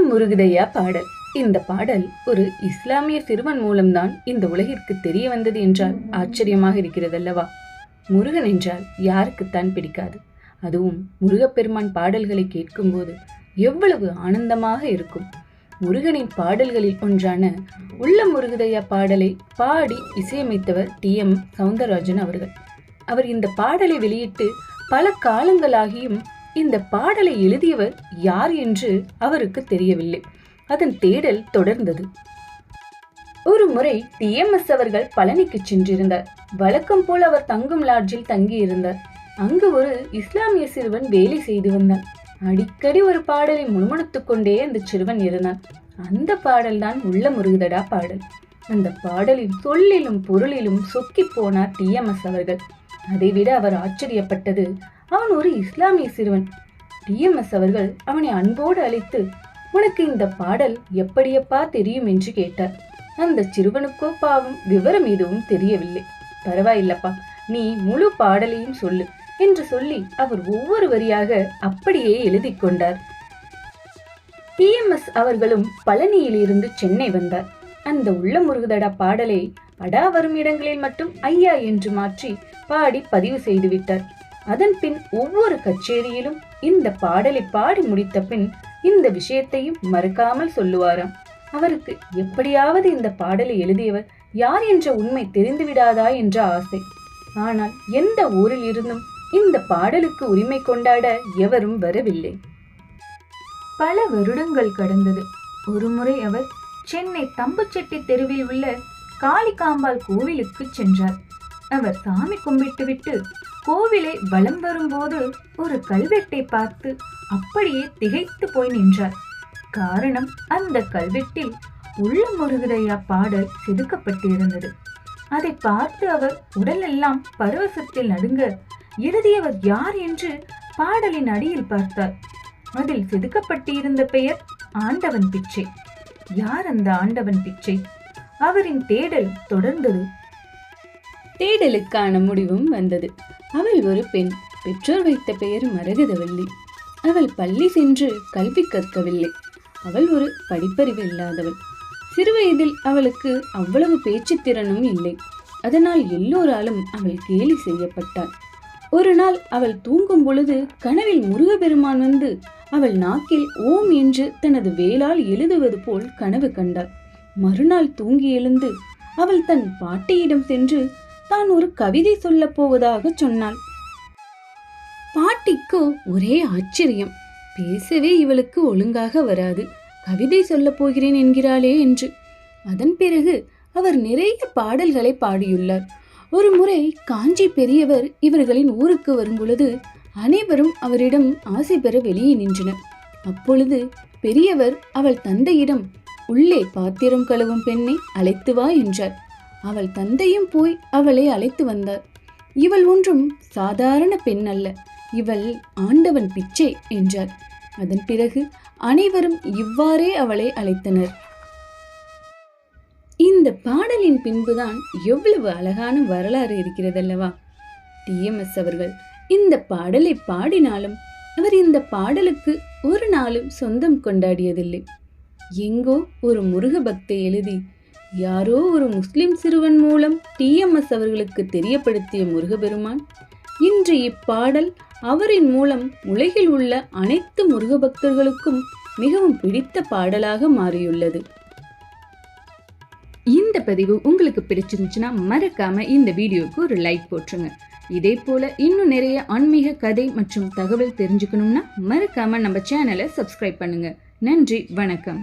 முருகுதையா பாடல். இந்த பாடல் ஒரு இஸ்லாமிய சிறுவன் மூலம்தான் இந்த உலகிற்கு தெரிய வந்தது என்றால் ஆச்சரியமாக இருக்கிறதல்லவா? முருகன் என்றால் யாருக்குத்தான் பிடிக்காது? அதுவும் முருகப்பெருமான் பாடல்களை கேட்கும்போது எவ்வளவு ஆனந்தமாக இருக்கும். முருகனின் பாடல்களில் ஒன்றான உள்ள முருகுதையா பாடலை பாடி இசையமைத்தவர் TM சௌந்தரராஜன் அவர்கள். அவர் இந்த பாடலை வெளியிட்டு பல காலங்களாகியும் இந்த பாடலை எழுதியவர் யார் என்று அவருக்கு தெரியவில்லை. அதன் தேடல் தொடர்ந்தது. ஒரு முறை TMS அவர்கள் பழனிக்கு சென்றிருந்தார். வழக்கம் போல் அவர் தங்கும் லாட்ஜில் தங்கியிருந்தார். அங்கு ஒரு இஸ்லாமிய சிறுவன் வேலை செய்து வந்தான். அடிக்கடி ஒரு பாடலை முணுமுணுத்துக் கொண்டே அந்த சிறுவன் இருந்தான். அந்த பாடல்தான் உள்ள முருகுதடா பாடல். அந்த பாடலின் சொல்லிலும் பொருளிலும் சொக்கி போனார் TMS அவர்கள். அதைவிட அவர் ஆச்சரியப்பட்டது, அவன் ஒரு இஸ்லாமிய சிறுவன். TMS அவர்கள் அவனை அன்போடு அழைத்து, உனக்கு இந்த பாடல் எப்படியப்பா தெரியும் என்று கேட்டார். அந்த சிறுவனுக்கோ பாவம் விவரம் எதுவும் தெரியவில்லை. பரவாயில்லப்பா, நீ முழு பாடலையும் சொல்லு என்று சொல்லி அவர் ஒவ்வொரு வரியாக அப்படியே எழுதி கொண்டார். TMS அவர்களும் பழனியில் இருந்து சென்னை வந்தார். அந்த உள்ள முருகுதடா பாடலை அடா வரும் இடங்களில் மட்டும் ஐயா என்று மாற்றி பாடி பதிவு செய்து விட்டார். அதன் பின் ஒவ்வொரு கச்சேரியிலும் இந்த பாடலை பாடி முடித்த பின் இந்த விஷயத்தையும் மறக்காமல் சொல்லுவாராம். அவருக்கு எப்படியாவது இந்த பாடலை எழுதியவர் யார் என்ற உண்மை தெரிந்துவிடாதா என்ற ஆசை. ஆனால் எந்த ஊரில் இருந்தும் இந்த பாடலுக்கு உரிமை கொண்டாட எவரும் வரவில்லை. பல வருடங்கள் கடந்தது. ஒருமுறை அவர் சென்னை தம்புச்செட்டி தெருவில் உள்ள காளிகாம்பாள் கோவிலுக்கு சென்றார். அவர் சாமி கும்பிட்டுவிட்டு கோவிலை வலம் வரும்போது ஒரு கல்வெட்டை பார்த்து அப்படியே திகைத்து போய் நின்றார். காரணம், அந்த கல்வெட்டில் உள்ள முருகுதையா பாடல் செதுக்கப்பட்டிருந்தது. அதை பார்த்து அவர் உடலெல்லாம் பரவசத்தில் நடுங்க, எழுதியவர் யார் என்று பாடலின் அடியில் பார்த்தார். அதில் செதுக்கப்பட்டிருந்த பெயர் ஆண்டவன் பிச்சை. யார் அந்த ஆண்டவன் பிச்சை? அவரின் தேடல் தொடர்ந்தது. தேடலுக்கான முடிவும் வந்தது. அவள் ஒரு பெண். பெற்றோர் வைத்த பெயர் மரகதவள்ளி. அவள் பள்ளி சென்று கல்வி கற்கவில்லை. அவள் ஒரு படிப்பறிவு இல்லாதவள். சிறுவயதில் அவளுக்கு அவ்வளவு பேச்சுத்திறனும் இல்லை. அதனால் எல்லோராலும் அவள் கேலி செய்யப்பட்டாள். ஒரு நாள் அவள் தூங்கும் பொழுது கனவில் முருகப்பெருமான் வந்து அவள் நாக்கில் ஓம் என்று தனது வேலால் எழுதுவது போல் கனவு கண்டாள். மறுநாள் தூங்கி எழுந்து அவள் தன் பாட்டியிடம் சென்று தான் ஒரு கவிதை சொல்ல போவதாக சொன்னாள். பாட்டிக்கு ஒரே ஆச்சரியம். பேசவே இவளுக்கு ஒழுங்காக வராது, கவிதை சொல்ல போகிறேன் என்கிறாளே என்று. அதன் பிறகு அவர் நிறைய பாடல்களை பாடியுள்ளார். ஒரு முறை காஞ்சி பெரியவர் இவர்களின் ஊருக்கு வரும் பொழுது அனைவரும் அவரிடம் ஆசை பெற வெளியே நின்றனர். அப்பொழுது பெரியவர் அவள் தந்தையிடம், உள்ளே பாத்திரம் கழுவும் பெண்ணை அழைத்து வா என்றார். அவள் தந்தையும் போய் அவளை அழைத்து வந்தார். இவள் ஒன்றும் சாதாரண பெண் அல்ல, இவள் ஆண்டவன் பிச்சை என்றார். அதன் பிறகு அனைவரும் இவ்வாறே அவளை அழைத்தனர். இந்த பாடலின் பின்புதான் எவ்வளவு அழகான வரலாறு இருக்கிறதல்லவா? TMS அவர்கள் இந்த பாடலை பாடினாலும் அவர் இந்த பாடலுக்கு ஒரு நாளும் சொந்தம் கொண்டாடியதில்லை. எங்கோ ஒரு முருக பக்தை எழுதி யாரோ ஒரு முஸ்லிம் சிறுவன் மூலம் TMS அவர்களுக்கு தெரியப்படுத்திய முருகப்பெருமான் இன்று இப்பாடல் அவரின் மூலம் உலகில் உள்ள அனைத்து முருக பக்தர்களுக்கும் மிகவும் பிடித்த பாடலாக மாறியுள்ளது. இந்த பதிவு உங்களுக்கு பிடிச்சிருந்துச்சுன்னா மறக்காம இந்த வீடியோக்கு ஒரு லைக் போட்டுருங்க. இதே போல இன்னும் நிறைய ஆன்மீக கதை மற்றும் தகவல் தெரிஞ்சுக்கணும்னா மறக்காம நம்ம சேனலை சப்ஸ்கிரைப் பண்ணுங்க. நன்றி, வணக்கம்.